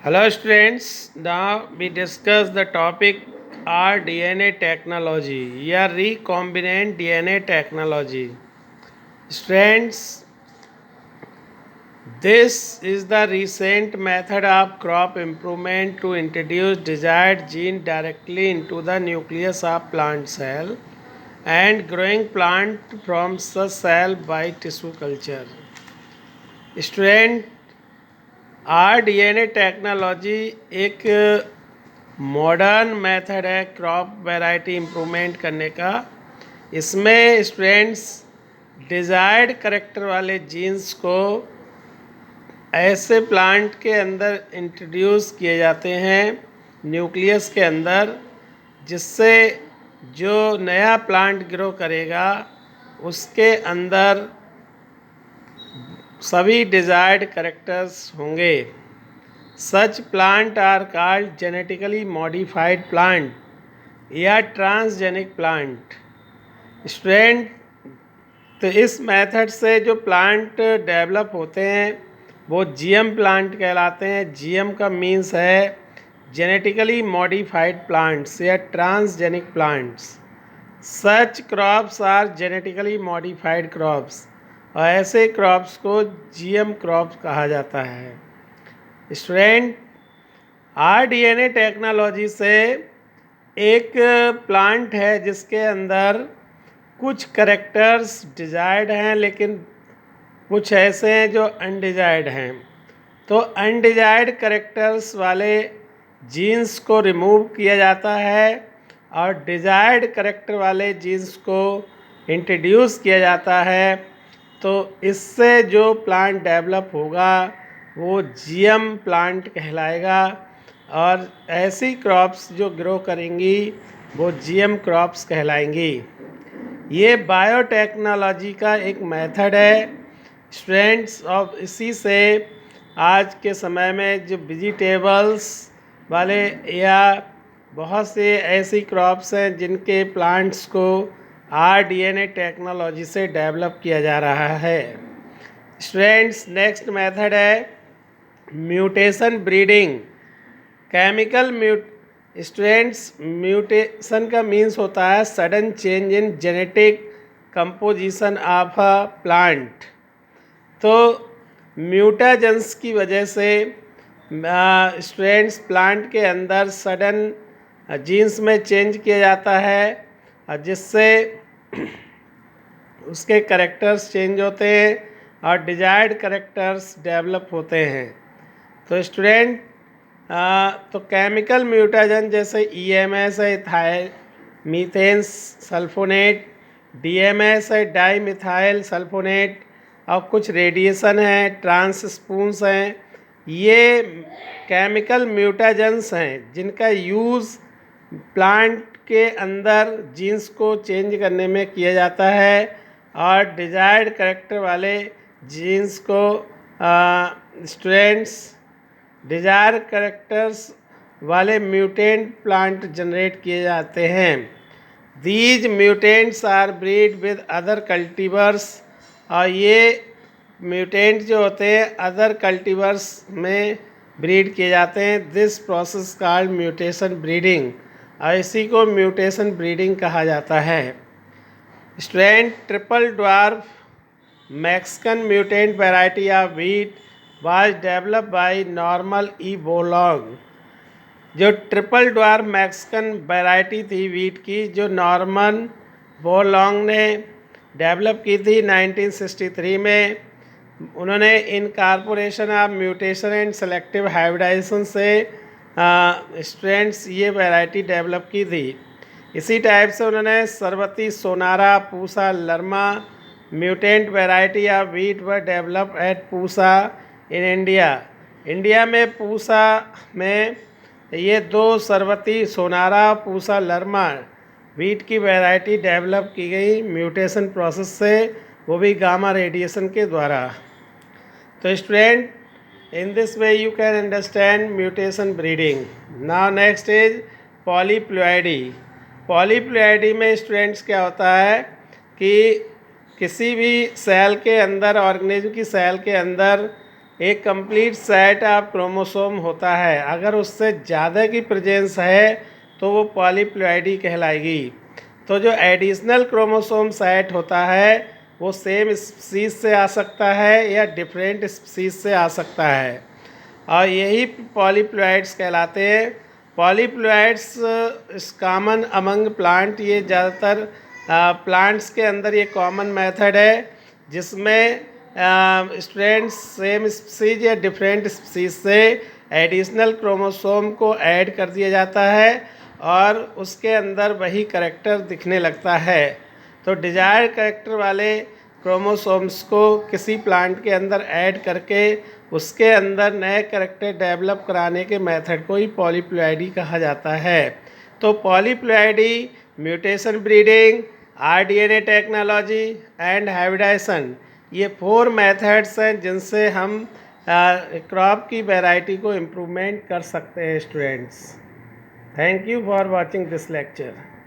Hello students, now we discuss the topic rDNA technology या recombinant DNA technology. Students, this is the recent method of crop improvement to introduce desired gene directly into the nucleus of plant cell and growing plant from the cell by tissue culture. Student, rDNA technology एक modern method है crop variety improvement करने का। इसमें students desired character वाले genes को ऐसे plant के अंदर इंट्रोड्यूस किए जाते हैं न्यूक्लियस के अंदर, जिससे जो नया प्लांट ग्रो करेगा उसके अंदर सभी डिज़ायर्ड करेक्टर्स होंगे। Such plant are called genetically modified plant या ट्रांसजेनिक प्लांट। स्टूडेंट, तो इस मेथड से जो प्लांट डेवलप होते हैं वो जीएम प्लांट कहलाते हैं। जीएम का मीन्स है जेनेटिकली मॉडिफाइड प्लांट्स या transgenic plants. Such crops are genetically modified crops और ऐसे क्रॉप्स को जीएम क्रॉप्स कहा जाता है। स्टूडेंट, rDNA टेक्नोलॉजी से एक प्लांट है जिसके अंदर कुछ करेक्टर्स डिजायर्ड हैं, लेकिन कुछ ऐसे हैं जो अनडिजायर्ड हैं। तो अनडिजायर्ड करेक्टर्स वाले जीन्स को रिमूव किया जाता है और डिजायर्ड करेक्टर वाले जीन्स को इंट्रोड्यूस किया जाता है। तो इससे जो प्लांट डेवलप होगा वो जीएम प्लांट कहलाएगा और ऐसी क्रॉप्स जो ग्रो करेंगी वो जीएम क्रॉप्स कहलाएंगी। ये बायोटेक्नोलॉजी का एक मेथड है स्टूडेंट्स। और इसी से आज के समय में जो वेजिटेबल्स वाले या बहुत से ऐसी क्रॉप्स हैं जिनके प्लांट्स को rDNA टेक्नोलॉजी से डेवलप किया जा रहा है। स्टूडेंट्स, नेक्स्ट मेथड है mutation breeding. Chemical students, mutation का मीन्स होता है sudden change in genetic composition of a plant. तो म्यूटाजेंस की वजह से स्टूडेंट्स प्लांट के अंदर सडन जीन्स में चेंज किया जाता है जिससे उसके करेक्टर्स चेंज होते हैं और डिजायर्ड करेक्टर्स डेवलप होते हैं। तो स्टूडेंट, तो केमिकल म्यूटाजन जैसे ईएमएस है इथाइल मीथेन सल्फोनेट, डीएमएस है डाई मिथाइल सल्फोनेट, और कुछ रेडिएशन है ट्रांसस्पून्स हैं। ये केमिकल म्यूटाजेंस हैं जिनका यूज़ प्लांट के अंदर जीन्स को चेंज करने में किया जाता है और डिजायर्ड करेक्टर वाले जीन्स को स्टूडेंट्स डिजायर करेक्टर्स वाले म्यूटेंट प्लांट जनरेट किए जाते हैं। These mutants are breed with other cultivars, और ये म्यूटेंट जो होते हैं अदर कल्टीवर्स में ब्रीड किए जाते हैं। This process called mutation breeding, और इसी को म्यूटेशन ब्रीडिंग कहा जाता है। Student, triple dwarf Mexican mutant variety of wheat was develop by Norman E Borlaug. जो ट्रिपल ड्वार्फ मैक्सिकन वैरायटी थी व्हीट की, जो नॉर्मन बोरलॉग ने डेवलप की थी 1963 में, उन्होंने incorporation of mutation and selective hybridization से स्ट्रेंड्स ये वैरायटी डेवलप की थी। इसी टाइप से उन्होंने Sharbati Sonora Pusa Lerma mutant variety of wheat were develop at Pusa in India. India में पूसा में ये दो Sharbati Sonora Pusa Lerma wheat की वैरायटी डेवलप की गई म्यूटेशन प्रोसेस से, वो भी गामा रेडिएशन के द्वारा। तो student, in this way you can understand mutation breeding. Now next is polyploidy. Polyploidy में स्टूडेंट्स क्या होता है कि किसी भी सेल के अंदर, ऑर्गेनिज्म की सेल के अंदर एक कंप्लीट सेट ऑफ क्रोमोसोम होता है। अगर उससे ज़्यादा की प्रेजेंस है तो वो पॉलीप्लॉइडी कहलाएगी। तो जो एडिशनल क्रोमोसोम सेट होता है वो सेम स्पीसीज से आ सकता है या डिफरेंट स्पीसीज से आ सकता है, और यही पॉलीप्लॉइड्स कहलाते हैं। पॉलीप्लॉइड्स इस कॉमन अमंग प्लांट, ये ज़्यादातर प्लांट्स के अंदर ये कॉमन मेथड है जिसमें स्टूडेंट्स सेम स्पीसीज या डिफरेंट स्पीसीज से एडिशनल क्रोमोसोम को ऐड कर दिया जाता है और उसके अंदर वही करेक्टर दिखने लगता है। तो डिजायर्ड करेक्टर वाले क्रोमोसोम्स को किसी प्लांट के अंदर ऐड करके उसके अंदर नए करेक्टर डेवलप कराने के मेथड को ही पॉलीप्लॉइडी कहा जाता है। तो polyploidy, mutation breeding, rDNA technology and hybridization, ये 4 मेथड्स हैं जिनसे हम क्रॉप की वैरायटी को इम्प्रूवमेंट कर सकते हैं students. Thank you for watching this lecture.